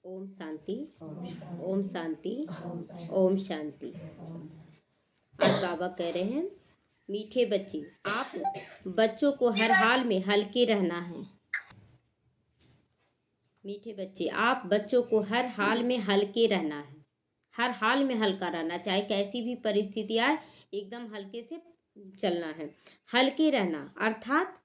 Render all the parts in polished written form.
ओम शांति। ओम शांति। ओम शांति। आज बाबा कह रहे हैं, मीठे बच्चे, आप बच्चों को हर हाल में हल्के रहना है। मीठे बच्चे, आप बच्चों को हर हाल में हल्के रहना है। हर हाल में हल्का रहना, चाहे कैसी भी परिस्थिति आए, एकदम हल्के से चलना है। हल्के रहना अर्थात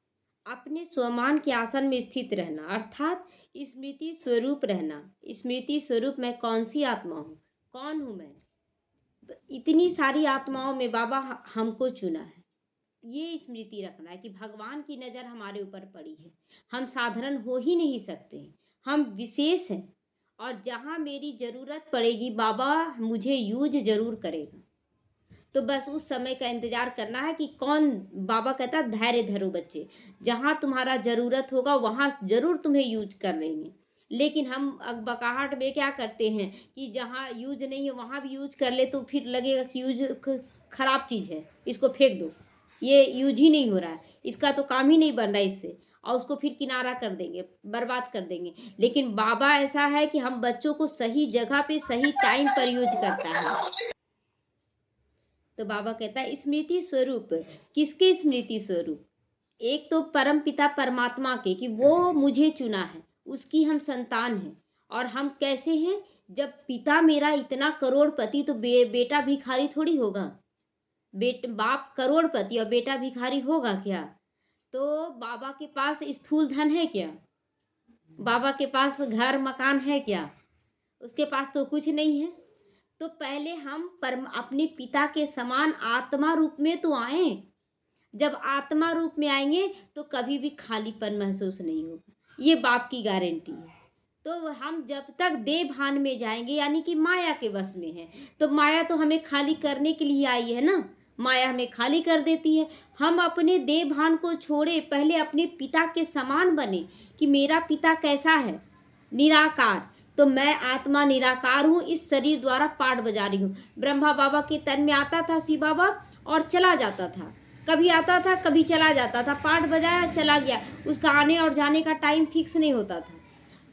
अपने स्वमान के आसन में स्थित रहना, अर्थात स्मृति स्वरूप रहना। स्मृति स्वरूप मैं कौन सी आत्मा हूँ, कौन हूँ मैं। इतनी सारी आत्माओं में बाबा हमको चुना है। ये स्मृति रखना है कि भगवान की नज़र हमारे ऊपर पड़ी है। हम साधारण हो ही नहीं सकते, हम विशेष हैं। और जहाँ मेरी ज़रूरत पड़ेगी बाबा मुझे यूज ज़रूर करेगा। तो बस उस समय का इंतज़ार करना है कि कौन। बाबा कहता है धैर्य धरो बच्चे, जहाँ तुम्हारा ज़रूरत होगा वहाँ ज़रूर तुम्हें यूज कर लेंगे। लेकिन हम बकाहट में क्या करते हैं कि जहाँ यूज नहीं है वहाँ भी यूज कर ले, तो फिर लगेगा कि यूज खराब चीज़ है, इसको फेंक दो, ये यूज ही नहीं हो रहा है, इसका तो काम ही नहीं बन रहा है इससे, और उसको फिर किनारा कर देंगे, बर्बाद कर देंगे। लेकिन बाबा ऐसा है कि हम बच्चों को सही जगह पे सही टाइम पर यूज करता है। तो बाबा कहता है स्मृति स्वरूप। किसके स्मृति स्वरूप? एक तो परम पिता परमात्मा के, कि वो मुझे चुना है, उसकी हम संतान हैं। और हम कैसे हैं? जब पिता मेरा इतना करोड़पति, तो बेटा भिखारी थोड़ी होगा। बाप करोड़पति और बेटा भिखारी होगा क्या? तो बाबा के पास स्थूल धन है क्या? बाबा के पास घर मकान है क्या? उसके पास तो कुछ नहीं है। तो पहले हम अपने पिता के समान आत्मा रूप में तो आए। जब आत्मा रूप में आएंगे तो कभी भी खालीपन महसूस नहीं होगा, ये बाप की गारंटी है। तो हम जब तक देह भान में जाएंगे, यानी कि माया के वश में है, तो माया तो हमें खाली करने के लिए आई है ना, माया हमें खाली कर देती है। हम अपने देह भान को छोड़े, पहले अपने पिता के समान बने कि मेरा पिता कैसा है, निराकार। तो मैं आत्मा निराकार हूँ, इस शरीर द्वारा पाठ बजा रही हूँ। ब्रह्मा बाबा के तन में आता था शिव बाबा और चला जाता था, कभी आता था कभी चला जाता था, पाठ बजाया चला गया, उसका आने और जाने का टाइम फिक्स नहीं होता था।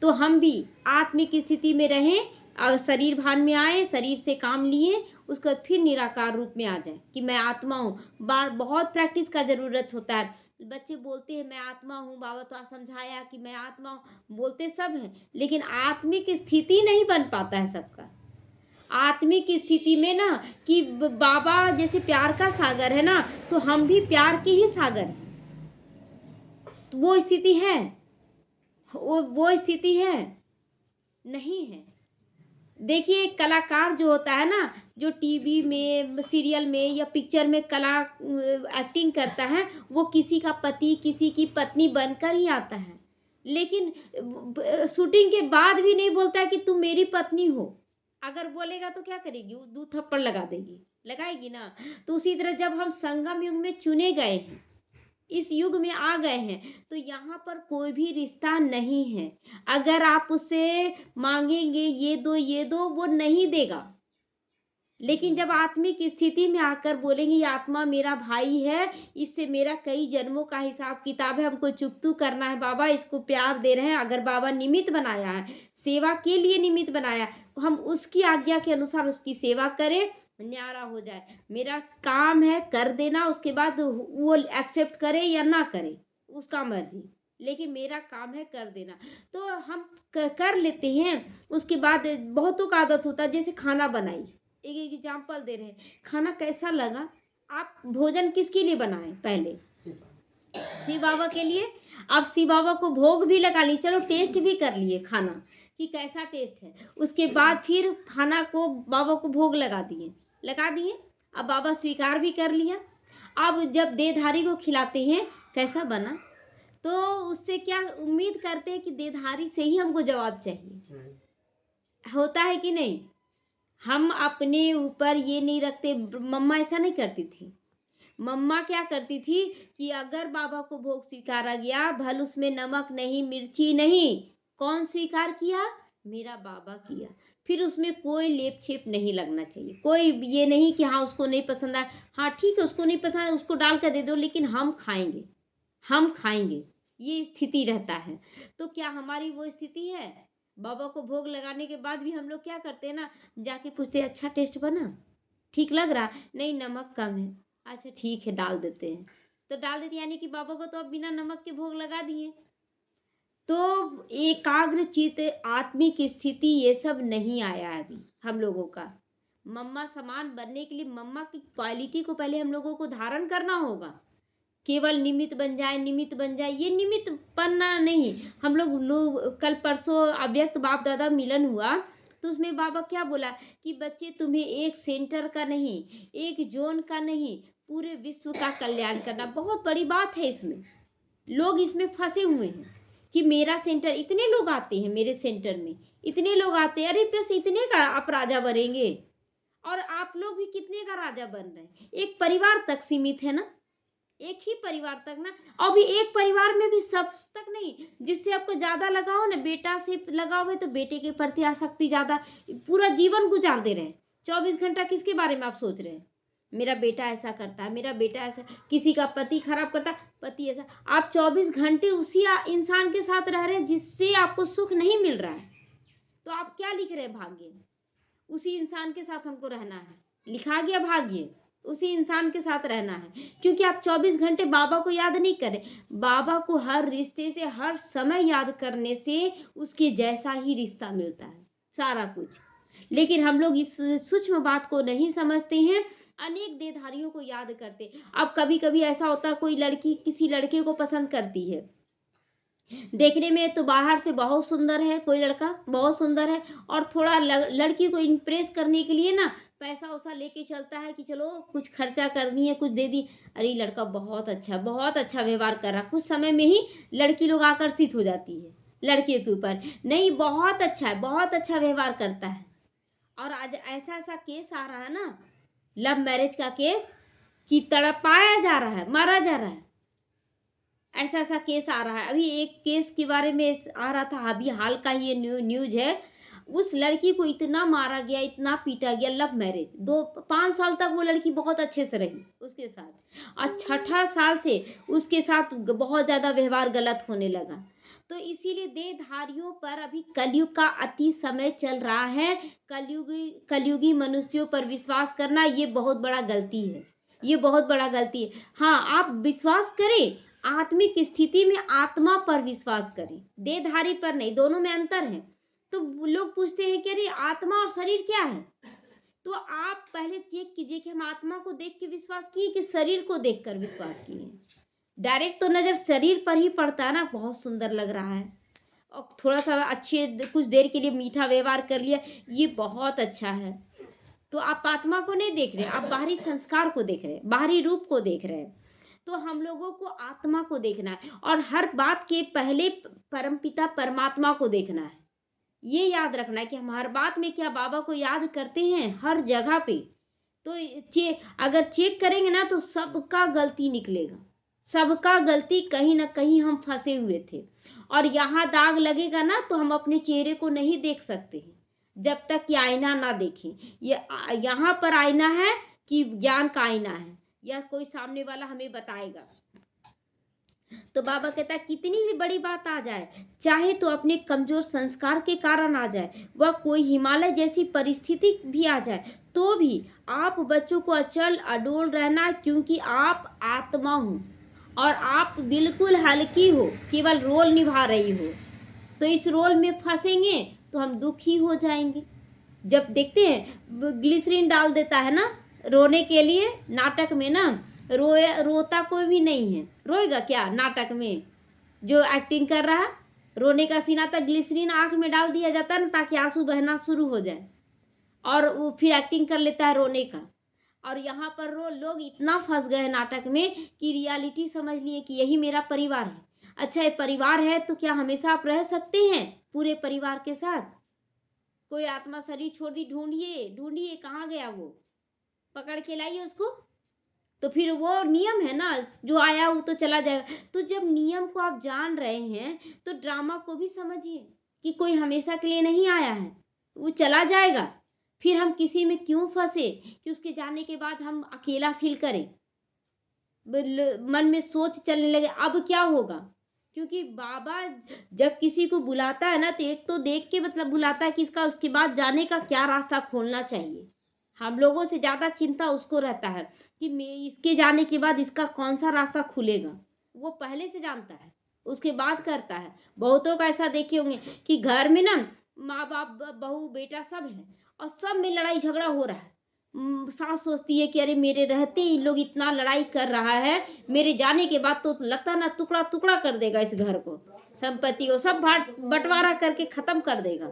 तो हम भी आत्मिक स्थिति में रहें और शरीर भान में आए, शरीर से काम लिए, उसको फिर निराकार रूप में आ जाए कि मैं आत्मा हूँ। बहुत प्रैक्टिस का ज़रूरत होता है। बच्चे बोलते हैं मैं आत्मा हूँ, बाबा तो आज समझाया कि मैं आत्मा हूँ, बोलते सब हैं, लेकिन आत्मिक स्थिति नहीं बन पाता है सबका। आत्मिक स्थिति में ना, कि बाबा जैसे प्यार का सागर है ना, तो हम भी प्यार के ही सागर हैं। तो वो स्थिति है, वो स्थिति है नहीं है। देखिए कलाकार जो होता है ना, जो टीवी में सीरियल में या पिक्चर में कला एक्टिंग करता है, वो किसी का पति किसी की पत्नी बनकर ही आता है। लेकिन शूटिंग के बाद भी नहीं बोलता है कि तुम मेरी पत्नी हो। अगर बोलेगा तो क्या करेगी? वो दो थप्पड़ लगा देगी, लगाएगी ना। तो उसी तरह जब हम संगम युग में चुने गए हैं, इस युग में आ गए हैं, तो यहाँ पर कोई भी रिश्ता नहीं है। अगर आप उससे मांगेंगे ये दो, वो नहीं देगा। लेकिन जब आत्मिक स्थिति में आकर बोलेंगे ये आत्मा मेरा भाई है, इससे मेरा कई जन्मों का हिसाब किताब है, हमको चुकतू करना है, बाबा इसको प्यार दे रहे हैं। अगर बाबा निमित्त बनाया है, सेवा के लिए निमित्त बनाया, तो हम उसकी आज्ञा के अनुसार उसकी सेवा करें, न्यारा हो जाए। मेरा काम है कर देना, उसके बाद वो एक्सेप्ट करे या ना करे उसका मर्जी, लेकिन मेरा काम है कर देना। तो हम कर लेते हैं। उसके बाद बहुतों का आदत होता है, जैसे खाना बनाई, एक एग्जाम्पल दे रहे हैं, खाना कैसा लगा? आप भोजन किसके लिए बनाए? पहले शिव बाबा के लिए। अब शिव बाबा को भोग भी लगा ली, चलो टेस्ट भी कर लिए खाना कि कैसा टेस्ट है। उसके बाद फिर खाना को बाबा को भोग लगा दिए। अब बाबा स्वीकार भी कर लिया। अब जब देहधारी को खिलाते हैं कैसा बना, तो उससे क्या उम्मीद करते हैं कि देहधारी से ही हमको जवाब चाहिए। होता है कि नहीं? हम अपने ऊपर ये नहीं रखते। मम्मा ऐसा नहीं करती थी। मम्मा क्या करती थी कि अगर बाबा को भोग स्वीकारा गया, भल उसमें नमक नहीं मिर्ची नहीं, कौन स्वीकार किया? मेरा बाबा किया। फिर उसमें कोई लेप छेप नहीं लगना चाहिए, कोई ये नहीं कि हाँ उसको नहीं पसंद आया, हाँ ठीक है उसको नहीं पसंद है उसको डाल कर दे दो, लेकिन हम खाएंगे, ये स्थिति रहता है। तो क्या हमारी वो स्थिति है? बाबा को भोग लगाने के बाद भी हम लोग क्या करते हैं ना, जाके पूछते हैं अच्छा टेस्ट बना, ठीक लग रहा, नहीं नमक कम है, अच्छा ठीक है डाल देते हैं। तो डाल देते यानी कि बाबा को तो अब बिना नमक के भोग लगा दिए। तो एकाग्र चित आत्मिक स्थिति ये सब नहीं आया है अभी हम लोगों का। मम्मा समान बनने के लिए मम्मा की क्वालिटी को पहले हम लोगों को धारण करना होगा। केवल निमित्त बन जाए, निमित्त बन जाए, ये निमित्त बनना नहीं। हम लोग कल परसों अव्यक्त बाप दादा मिलन हुआ, तो उसमें बाबा क्या बोला कि बच्चे तुम्हें एक सेंटर का नहीं, एक जोन का नहीं, पूरे विश्व का कल्याण करना। बहुत बड़ी बात है इसमें। लोग इसमें फंसे हुए हैं कि मेरा सेंटर, इतने लोग आते हैं मेरे सेंटर में, इतने लोग आते हैं, अरे बस इतने का आप राजा बनेंगे। और आप लोग भी कितने का राजा बन रहे हैं? एक परिवार तक सीमित है ना, एक ही परिवार तक ना। और भी एक परिवार में भी सब तक नहीं, जिससे आपको ज्यादा लगाव ना, बेटा से लगाव है तो बेटे के प्रति आसक्ति ज्यादा, पूरा जीवन गुजार दे रहे हैं। 24 घंटा किसके बारे में आप सोच रहे हैं? मेरा बेटा ऐसा करता है, मेरा बेटा ऐसा, किसी का पति खराब करता है, पति ऐसा। आप 24 घंटे उसी इंसान के साथ रह रहे हैं जिससे आपको सुख नहीं मिल रहा है। तो आप क्या लिख रहे हैं भाग्य? उसी इंसान के साथ हमको रहना है, लिखा गया भाग्य उसी इंसान के साथ रहना है। क्योंकि आप 24 घंटे बाबा को याद नहीं करें। बाबा को हर रिश्ते से, हर समय याद करने से उसके जैसा ही रिश्ता मिलता है, सारा कुछ। लेकिन हम लोग इस सूक्ष्म बात को नहीं समझते हैं, अनेक देहधारियों को याद करते। अब कभी कभी ऐसा होता है, कोई लड़की किसी लड़के को पसंद करती है, देखने में तो बाहर से बहुत सुंदर है, कोई लड़का बहुत सुंदर है, और थोड़ा लड़की को इम्प्रेस करने के लिए ना पैसा वैसा लेके चलता है कि चलो कुछ खर्चा कर दिए, कुछ दे दी, अरे लड़का बहुत अच्छा व्यवहार कर रहा, कुछ समय में ही लड़की लोग आकर्षित हो जाती है लड़कियों के ऊपर, नहीं बहुत अच्छा है, बहुत अच्छा व्यवहार करता है। और आज ऐसा ऐसा केस आ रहा है ना, लव मैरिज का केस, कि तड़पाया जा रहा है, मारा जा रहा है। ऐसा ऐसा केस आ रहा है। अभी एक केस के बारे में आ रहा था, अभी हाल का ही ये न्यूज है। उस लड़की को इतना मारा गया, इतना पीटा गया, लव मैरिज, 5 साल तक वो लड़की बहुत अच्छे से रही उसके साथ, और छठा साल से उसके साथ बहुत ज़्यादा व्यवहार गलत होने लगा। तो इसीलिए देहधारियों पर अभी कलयुग का अति समय चल रहा है। कलयुगी मनुष्यों पर विश्वास करना ये बहुत बड़ा गलती है, ये बहुत बड़ा गलती है। हाँ, आप विश्वास करें, आत्मिक स्थिति में आत्मा पर विश्वास करें, देहधारी पर नहीं, दोनों में अंतर है। तो लोग पूछते हैं कि अरे आत्मा और शरीर क्या है? तो आप पहले चेक कीजिए कि हम आत्मा को देख के विश्वास किए कि शरीर को देखकर विश्वास किए। डायरेक्ट तो नजर शरीर पर ही पड़ता है ना, बहुत सुंदर लग रहा है और थोड़ा सा अच्छे कुछ देर के लिए मीठा व्यवहार कर लिया, ये बहुत अच्छा है। तो आप आत्मा को नहीं देख रहे, आप बाहरी संस्कार को देख रहे हैं, बाहरी रूप को देख रहे हैं। तो हम लोगों को आत्मा को देखना है, और हर बात के पहले परमपिता परमात्मा को देखना है। ये याद रखना है कि हम हर बात में क्या बाबा को याद करते हैं, हर जगह पे। तो अगर चेक करेंगे ना तो सबका गलती निकलेगा, सबका गलती, कहीं ना कहीं हम फंसे हुए थे। और यहाँ दाग लगेगा ना तो हम अपने चेहरे को नहीं देख सकते हैं जब तक कि आईना ना देखें। ये यहाँ पर आईना है कि ज्ञान का आईना है, या कोई सामने वाला हमें बताएगा। तो बाबा कहता है कितनी भी बड़ी बात आ जाए, चाहे तो अपने कमजोर संस्कार के कारण आ जाए, वह कोई हिमालय जैसी परिस्थिति भी आ जाए, तो भी आप बच्चों को अचल अडोल रहना, क्योंकि आप आत्मा हो और आप बिल्कुल हल्की हो, केवल रोल निभा रही हो। तो इस रोल में फंसेंगे तो हम दुखी हो जाएंगे। जब देखते हैं ग्लिसरीन डाल देता है ना रोने के लिए, नाटक में ना रोता कोई भी नहीं है, रोएगा क्या नाटक में? जो एक्टिंग कर रहा है, रोने का सीन आता, ग्लिसरीन आंख में डाल दिया जाता है ना ताकि आंसू बहना शुरू हो जाए, और वो फिर एक्टिंग कर लेता है रोने का। और यहाँ पर लोग इतना फंस गए नाटक में कि रियलिटी समझ लिए कि यही मेरा परिवार है। अच्छा, ये परिवार है तो क्या हमेशा आप रह सकते हैं पूरे परिवार के साथ? कोई आत्मा शरीर छोड़ दी, ढूंढिए ढूंढिए, कहाँ गया वो, पकड़ के लाइए उसको। तो फिर वो नियम है ना, जो आया वो तो चला जाएगा। तो जब नियम को आप जान रहे हैं तो ड्रामा को भी समझिए कि कोई हमेशा के लिए नहीं आया है, वो चला जाएगा। फिर हम किसी में क्यों फंसे कि उसके जाने के बाद हम अकेला फील करें, मन में सोच चलने लगे अब क्या होगा। क्योंकि बाबा जब किसी को बुलाता है ना तो एक तो देख के मतलब बुलाता है कि इसका उसके बाद जाने का क्या रास्ता खोलना चाहिए। हम लोगों से ज़्यादा चिंता उसको रहता है कि मैं इसके जाने के बाद इसका कौन सा रास्ता खुलेगा। वो पहले से जानता है, उसके बाद करता है। बहुतों का ऐसा देखे होंगे कि घर में ना माँ बाप बहू बेटा सब है और सब में लड़ाई झगड़ा हो रहा है। सास सोचती है कि अरे मेरे रहते ही लोग इतना लड़ाई कर रहा है, मेरे जाने के बाद तो लगता ना टुकड़ा टुकड़ा कर देगा इस घर को, संपत्ति को सब बांट बंटवारा करके खत्म कर देगा।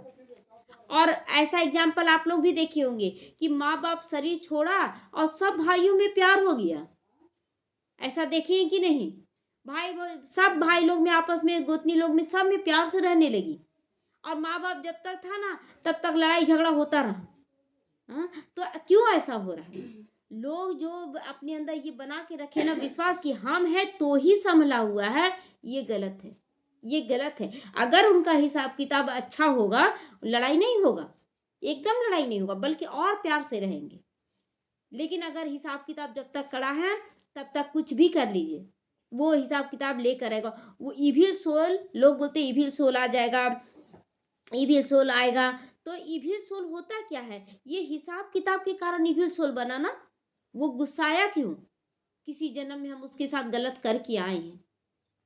और ऐसा एग्जाम्पल आप लोग भी देखे होंगे कि माँ बाप शरीर छोड़ा और सब भाइयों में प्यार हो गया। ऐसा देखे हैं कि नहीं? सब भाई लोग में आपस में गोतनी लोग में सब में प्यार से रहने लगी। और माँ बाप जब तक था ना तब तक लड़ाई झगड़ा होता रहा। हाँ, तो क्यों ऐसा हो रहा है? लोग जो अपने अंदर ये बना के रखे ना विश्वास कि हम है तो ही संभला हुआ है, ये गलत है, ये गलत है। अगर उनका हिसाब किताब अच्छा होगा, लड़ाई नहीं होगा, एकदम लड़ाई नहीं होगा, बल्कि और प्यार से रहेंगे। लेकिन अगर हिसाब किताब जब तक कड़ा है तब तक कुछ भी कर लीजिए, वो हिसाब किताब लेकर आएगा। वो इविल सोल, लोग बोलते इविल सोल आ जाएगा, इविल सोल आएगा। तो इविल सोल होता क्या है? ये हिसाब किताब के कारण इविल सोल बना ना। वो गुस्साया क्यों? किसी जन्म में हम उसके साथ गलत करके आए हैं।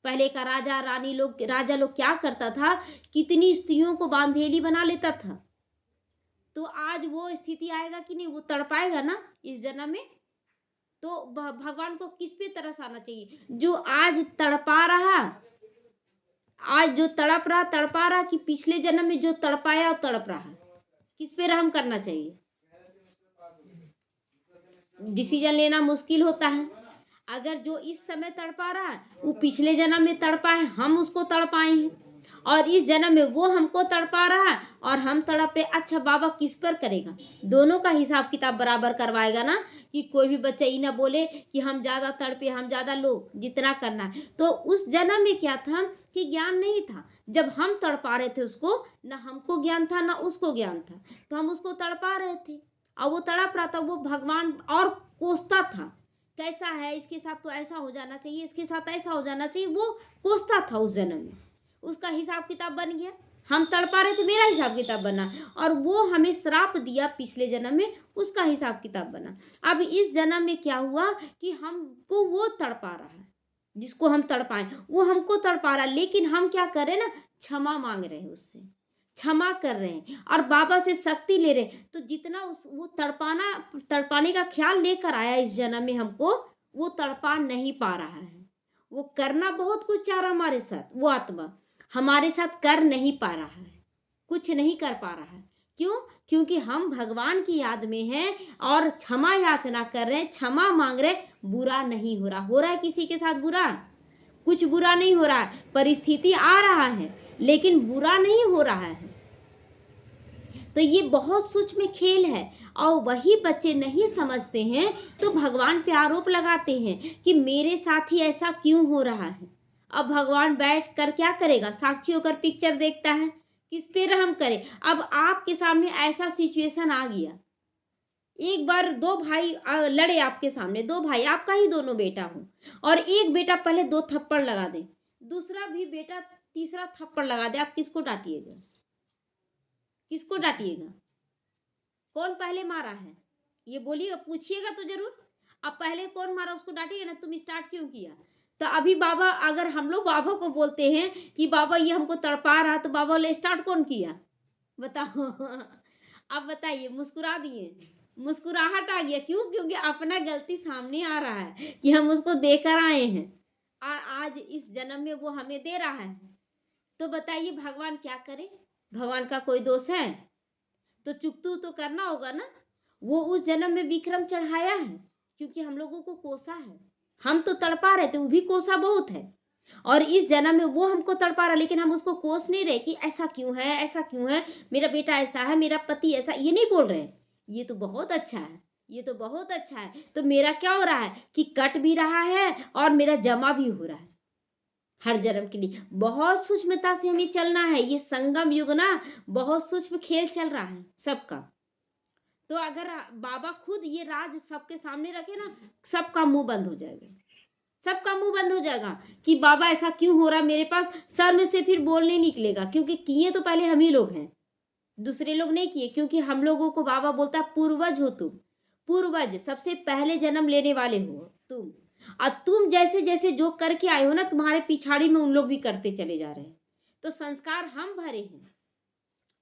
पहले का राजा लोग क्या करता था, कितनी स्त्रियों को बांधेली बना लेता था। तो आज वो स्थिति आएगा कि नहीं? वो तड़पाएगा ना इस जन्म में। तो भगवान को किस पे तरस आना चाहिए? जो आज तड़पा रहा, आज जो तड़पा रहा कि पिछले जन्म में जो तड़पाया और तड़प रहा, किस पे रहम करना चाहिए? डिसीजन लेना मुश्किल होता है। अगर जो इस समय तड़पा रहा है वो पिछले जन्म में तड़पा है, हम उसको तड़पाए हैं, और इस जन्म में वो हमको तड़पा रहा है और हम तड़प रहे। अच्छा, बाबा किस पर करेगा? दोनों का हिसाब किताब बराबर करवाएगा ना, कि कोई भी बच्चा ये ना बोले कि हम ज़्यादा तड़पे, हम ज़्यादा लो, जितना करना है। तो उस जन्म में क्या था कि ज्ञान नहीं था। जब हम तड़पा रहे थे उसको, ना हमको ज्ञान था ना उसको ज्ञान था, तो हम उसको तड़पा रहे थे और वो तड़प रहा था। वो भगवान और कोसता था, कैसा है इसके साथ, तो ऐसा हो जाना चाहिए, इसके साथ ऐसा हो जाना चाहिए। वो कोसता था उस जन्म में, उसका हिसाब किताब बन गया। हम तड़पा रहे थे, मेरा हिसाब किताब बना, और वो हमें श्राप दिया पिछले जन्म में, उसका हिसाब किताब बना। अब इस जन्म में क्या हुआ कि हमको वो तड़पा रहा है, जिसको हम तड़पाए वो हमको तड़पा रहा है, लेकिन हम क्या कर रहे हैं ना, क्षमा मांग रहे हैं, उससे क्षमा कर रहे हैं और बाबा से शक्ति ले रहे हैं। तो जितना वो तड़पाने का ख्याल लेकर आया इस जन्म में हमको, वो तड़पा नहीं पा रहा है। वो करना बहुत कुछ चाह रहा हमारे साथ, वो आत्मा हमारे साथ कर नहीं पा रहा है, कुछ नहीं कर पा रहा है। क्यों? क्योंकि हम भगवान की याद में हैं और क्षमा याचना कर रहे हैं, क्षमा मांग रहे हैं। बुरा नहीं हो रहा, हो रहा है किसी के साथ बुरा? कुछ बुरा नहीं हो रहा है, परिस्थिति आ रहा है लेकिन बुरा नहीं हो रहा है। तो ये बहुत सूक्ष्म खेल है और वही बच्चे नहीं समझते हैं, तो भगवान पे आरोप लगाते हैं कि मेरे साथ ही ऐसा क्यों हो रहा है। अब भगवान बैठ कर क्या करेगा? साक्षी होकर पिक्चर देखता है, किस पे रहम करे? अब आपके सामने ऐसा सिचुएशन आ गया, एक बार दो भाई लड़े आपके सामने, दो भाई, आपका ही दोनों बेटा हो, और एक बेटा पहले 2 थप्पड़ लगा दे, दूसरा भी बेटा तीसरा थप्पड़ लगा दे, आप किसको डांटिएगा? किसको डांटिएगा? कौन पहले मारा है? ये बोलिएगा, पूछिएगा तो जरूर। अब पहले कौन मारा उसको डांटिएगा ना, तुम स्टार्ट क्यों किया? तो अभी बाबा, अगर हम लोग बाबा को बोलते हैं कि बाबा ये हमको तड़पा रहा, तो बाबा बोले स्टार्ट कौन किया? बताओ। अब बताइए, मुस्कुरा दिए, मुस्कुराहट आ गया। क्यों? क्योंकि अपना गलती सामने आ रहा है कि हम उसको देकर आए हैं और आज इस जन्म में वो हमें दे रहा है। तो बताइए भगवान क्या करे? भगवान का कोई दोष है? तो चुकतू तो करना होगा ना। वो उस जन्म में विक्रम चढ़ाया है क्योंकि हम लोगों को कोसा है। हम तो तड़पा रहे थे, वो भी कोसा बहुत है, और इस जन्म में वो हमको तड़पा रहा, लेकिन हम उसको कोस नहीं रहे कि ऐसा क्यों है, ऐसा क्यों है, मेरा बेटा ऐसा है, मेरा पति ऐसा, ये नहीं बोल रहे। ये तो बहुत अच्छा है, ये तो बहुत अच्छा है। तो मेरा क्या हो रहा है कि कट भी रहा है और मेरा जमा भी हो रहा है हर जन्म के लिए। बहुत सूक्ष्मता से हमें चलना है। ये संगम युग ना, बहुत सूक्ष्म खेल चल रहा है सबका। तो अगर बाबा खुद ये राज सबके सामने रखे ना, सबका मुंह बंद हो जाएगा। सबका मुंह बंद हो जाएगा कि बाबा ऐसा क्यों हो रहा है मेरे पास, सर में से फिर बोलने निकलेगा, क्योंकि किए तो पहले हम ही लोग हैं, दूसरे लोग नहीं किए। क्योंकि हम लोगों को बाबा बोलता है पूर्वज हो तुम, पूर्वज सबसे पहले जन्म लेने वाले हो तुम। और तुम जैसे जैसे जो करके आए हो ना, तुम्हारे पिछाड़ी में उन लोग भी करते चले जा रहे हैं। तो संस्कार हम भरे हैं।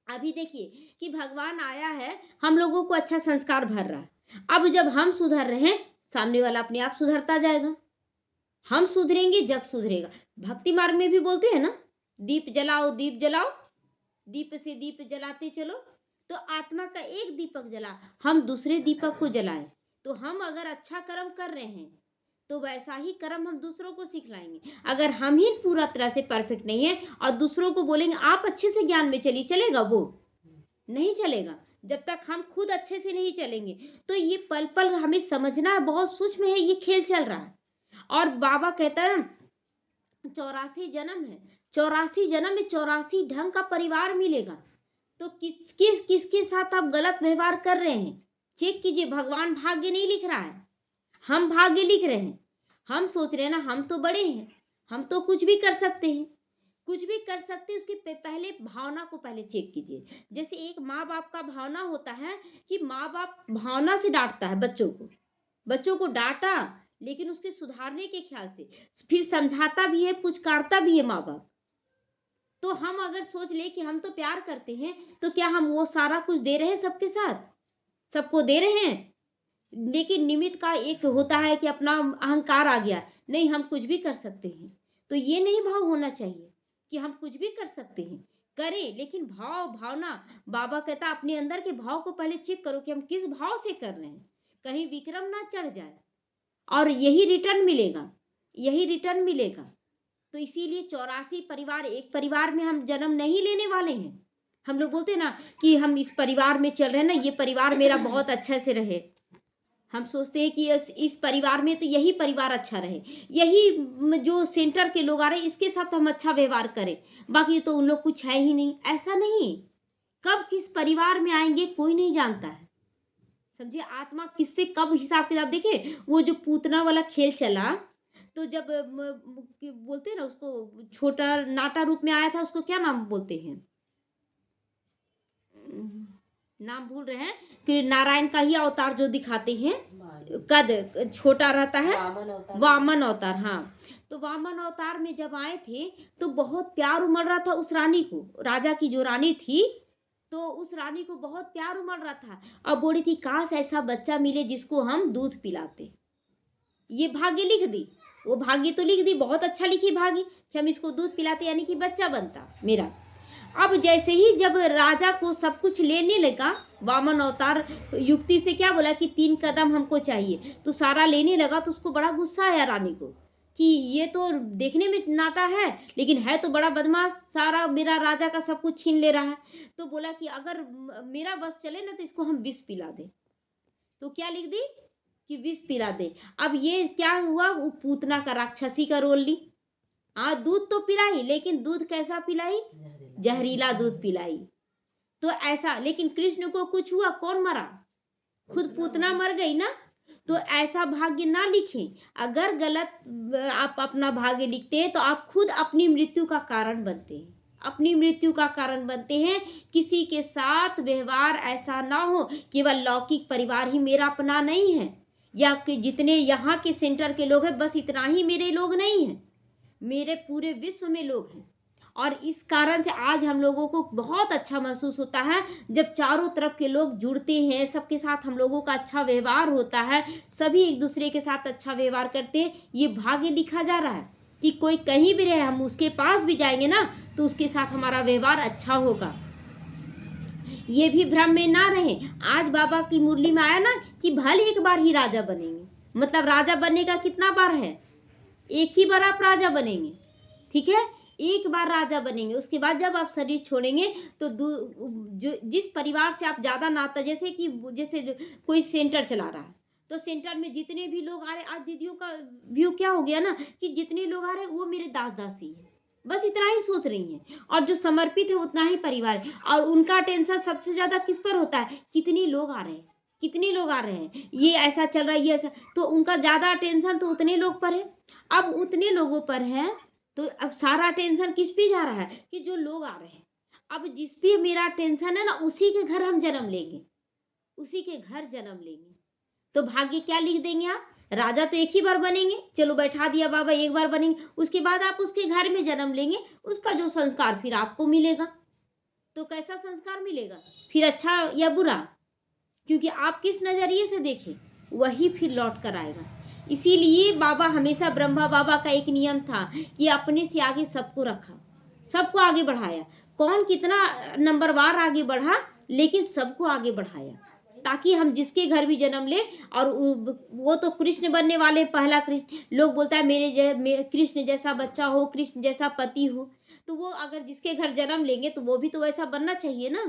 अभी देखिए कि भगवान आया है, हम लोगों को अच्छा संस्कार भर रहा है। अब जब हम सुधर रहे हैं, सामने वाला अपने आप सुधरता जाएगा। हम सुधरेंगे, जग सुधरेगा। भक्ति मार्ग में भी बोलते हैं ना, दीप जलाओ दीप जलाओ, दीप से दीप जलाते चलो। तो आत्मा का एक दीपक जला, हम दूसरे दीपक को जलाएं। तो हम अगर अच्छा कर्म कर रहे हैं तो वैसा ही कर्म हम दूसरों को सिखलाएंगे। अगर हम ही पूरा तरह से परफेक्ट नहीं है और दूसरों को बोलेंगे आप अच्छे से ज्ञान में चलिए, चलेगा? वो नहीं चलेगा जब तक हम खुद अच्छे से नहीं चलेंगे। तो ये पल पल हमें समझना है, बहुत सूक्ष्म है, ये खेल चल रहा है। और बाबा कहता है 84 जन्म है, 84 जन्म में 84 ढंग का परिवार मिलेगा। तो किसके साथ आप गलत व्यवहार कर रहे हैं, चेक कीजिए। भगवान भाग्य नहीं लिख रहा है, हम भाग्य लिख रहे हैं। हम सोच रहे हैं ना हम तो बड़े हैं, हम तो कुछ भी कर सकते हैं, कुछ भी कर सकते हैं। उसकी पहले भावना को पहले चेक कीजिए। जैसे एक माँ बाप का भावना होता है कि माँ बाप भावना से डांटता है बच्चों को डांटा, लेकिन उसके सुधारने के ख्याल से फिर समझाता भी है, पुचकारता भी है माँ बाप। तो हम अगर सोच ले कि हम तो प्यार करते हैं, तो क्या हम वो सारा कुछ दे रहे हैं सबके साथ? सबको दे रहे हैं। लेकिन निमित्त का एक होता है कि अपना अहंकार आ गया, नहीं हम कुछ भी कर सकते हैं। तो ये नहीं भाव होना चाहिए कि हम कुछ भी कर सकते हैं, करें, लेकिन भावना। बाबा कहता अपने अंदर के भाव को पहले चेक करो कि हम किस भाव से कर रहे हैं, कहीं विक्रम ना चढ़ जाए। और यही रिटर्न मिलेगा, यही रिटर्न मिलेगा। तो इसीलिए 84 परिवार, एक परिवार में हम जन्म नहीं लेने वाले हैं। हम लोग बोलते हैं ना कि हम इस परिवार में चल रहे हैं ना, ये परिवार मेरा बहुत अच्छे से रहे। हम सोचते हैं कि इस परिवार में तो यही परिवार अच्छा रहे, यही जो सेंटर के लोग आ रहे हैं इसके साथ हम अच्छा व्यवहार करें, बाकी तो उन लोग कुछ है ही नहीं। ऐसा नहीं, कब किस परिवार में आएंगे कोई नहीं जानता है। समझिए, आत्मा किससे कब हिसाब किताब। देखिए वो जो पूतना वाला खेल चला, तो जब बोलते हैं ना उसको, छोटा नाटा रूप में आया था, उसको क्या नाम बोलते हैं, नाम भूल रहे हैं, कि नारायण का ही अवतार जो दिखाते हैं, कद छोटा रहता है, वामन अवतार। हाँ, तो वामन अवतार में जब आए थे तो बहुत प्यार उमड़ रहा था उस रानी को, राजा की जो रानी थी, तो उस रानी को बहुत प्यार उमड़ रहा था। अब बोली थी काश ऐसा बच्चा मिले जिसको हम दूध पिलाते। ये भाग्य लिख दी, वो भाग्य तो लिख दी, बहुत अच्छा लिखी भाग्य कि हम इसको दूध पिलाते, यानी कि बच्चा बनता मेरा। अब जैसे ही जब राजा को सब कुछ लेने लगा, वामन अवतार युक्ति से क्या बोला कि 3 कदम हमको चाहिए, तो सारा लेने लगा। तो उसको बड़ा गुस्सा आया रानी को कि ये तो देखने में नाटा है लेकिन है तो बड़ा बदमाश, सारा मेरा राजा का सब कुछ छीन ले रहा है। तो बोला कि अगर मेरा बस चले ना तो इसको हम विष पिला दे। तो क्या लिख दी कि विष पिला दे। अब ये क्या हुआ, वो पूतना का राक्षसी का रोल ली। हाँ, दूध तो पिलाई, लेकिन दूध कैसा पिलाई, जहरीला दूध पिलाई। तो ऐसा, लेकिन कृष्ण को कुछ हुआ, कौन मरा, खुद पूतना मर गई ना। तो ऐसा भाग्य ना लिखें। अगर गलत आप अपना भाग्य लिखते हैं तो आप खुद अपनी मृत्यु का कारण बनते हैं, अपनी मृत्यु का कारण बनते हैं। किसी के साथ व्यवहार ऐसा ना हो, केवल लौकिक परिवार ही मेरा अपना नहीं है, या कि जितने यहाँ के सेंटर के लोग हैं बस इतना ही मेरे लोग नहीं हैं, मेरे पूरे विश्व में लोग हैं। और इस कारण से आज हम लोगों को बहुत अच्छा महसूस होता है जब चारों तरफ के लोग जुड़ते हैं, सबके साथ हम लोगों का अच्छा व्यवहार होता है, सभी एक दूसरे के साथ अच्छा व्यवहार करते हैं। ये भाग्य लिखा जा रहा है कि कोई कहीं भी रहे, हम उसके पास भी जाएंगे ना तो उसके साथ हमारा व्यवहार अच्छा होगा। ये भी भ्रम में ना रहे। आज बाबा की मुरली में आया ना कि भले एक बार ही राजा बनेंगे, मतलब राजा बनने का कितना बार है, एक ही बार आप राजा बनेंगे, ठीक है, एक बार राजा बनेंगे। उसके बाद जब आप शरीर छोड़ेंगे तो जो जिस परिवार से आप ज़्यादा नाता, जैसे कोई सेंटर चला रहा है तो सेंटर में जितने भी लोग आ रहे, आज दीदियों का व्यू क्या हो गया ना कि जितने लोग आ रहे हैं वो मेरे दास दासी है, बस इतना ही सोच रही हैं। और जो समर्पित है उतना ही परिवार है। और उनका टेंशन सबसे ज़्यादा किस पर होता है, कितने लोग आ रहे हैं, कितने लोग आ रहे हैं, ये ऐसा चल रहा है, ये ऐसा, तो उनका ज़्यादा टेंशन तो उतने लोग पर है। अब उतने लोगों पर है, तो अब सारा टेंशन किस पे जा रहा है कि जो लोग आ रहे हैं। अब जिस पे मेरा टेंशन है ना, उसी के घर हम जन्म लेंगे, उसी के घर जन्म लेंगे। तो भाग्य क्या लिख देंगे आप? राजा तो एक ही बार बनेंगे, चलो बैठा दिया बाबा, एक बार बनेंगे, उसके बाद आप उसके घर में जन्म लेंगे, उसका जो संस्कार फिर आपको मिलेगा। तो कैसा संस्कार मिलेगा फिर, अच्छा या बुरा? क्योंकि आप किस नजरिए से देखें वही फिर लौट कर आएगा। इसीलिए बाबा हमेशा, ब्रह्मा बाबा का एक नियम था कि अपने से आगे सबको रखा, सबको आगे बढ़ाया। कौन कितना नंबरवार आगे बढ़ा, लेकिन सबको आगे बढ़ाया, ताकि हम जिसके घर भी जन्म ले। और वो तो कृष्ण बनने वाले, पहला कृष्ण। लोग बोलता है कृष्ण जैसा बच्चा हो, कृष्ण जैसा पति हो। तो वो अगर जिसके घर जन्म लेंगे तो वो भी तो वैसा बनना चाहिए ना।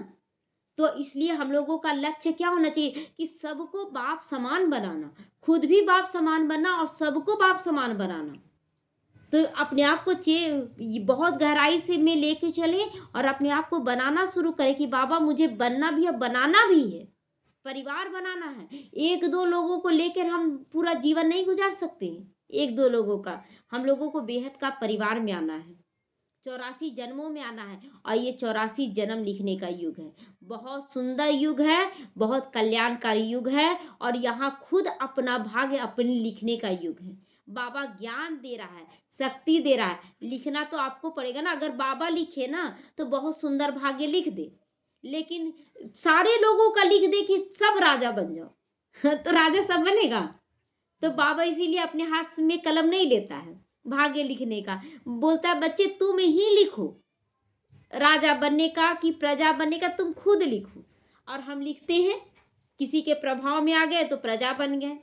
तो इसलिए हम लोगों का लक्ष्य क्या होना चाहिए कि सबको बाप समान बनाना, खुद भी बाप समान बनना और सबको बाप समान बनाना। तो अपने आप को बहुत गहराई से में लेके चले और अपने आप को बनाना शुरू करें कि बाबा मुझे बनना भी है, बनाना भी है, परिवार बनाना है। एक दो लोगों को लेकर हम पूरा जीवन नहीं गुजार सकते। एक दो लोगों का, हम लोगों को बेहद का परिवार में आना है, 84 जन्मों में आना है। और ये 84 जन्म लिखने का युग है, बहुत सुंदर युग है, बहुत कल्याणकारी युग है। और यहाँ खुद अपना भाग्य अपने लिखने का युग है। बाबा ज्ञान दे रहा है, शक्ति दे रहा है, लिखना तो आपको पड़ेगा ना। अगर बाबा लिखे ना तो बहुत सुंदर भाग्य लिख दे, लेकिन सारे लोगों का लिख दे कि सब राजा बन जाओ तो राजा सब बनेगा? तो बाबा इसीलिए अपने हाथ में कलम नहीं लेता है भाग्य लिखने का। बोलता है बच्चे तुम ही लिखो, राजा बनने का कि प्रजा बनने का तुम खुद लिखो। और हम लिखते हैं, किसी के प्रभाव में आ गए तो प्रजा बन गए,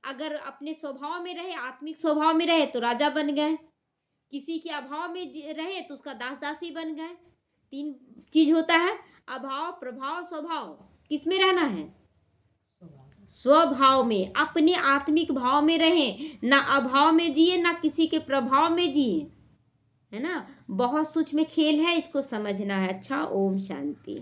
अगर अपने स्वभाव में रहे, आत्मिक स्वभाव में रहे तो राजा बन गए, किसी के अभाव में रहे तो उसका दास दासी बन गए। 3 चीज होता है, अभाव, प्रभाव, स्वभाव। किस में रहना है? स्वभाव में, अपने आत्मिक भाव में रहें, ना अभाव में जिए, ना किसी के प्रभाव में जिए, है ना। बहुत सूक्ष्म खेल है, इसको समझना है। अच्छा, ओम शांति।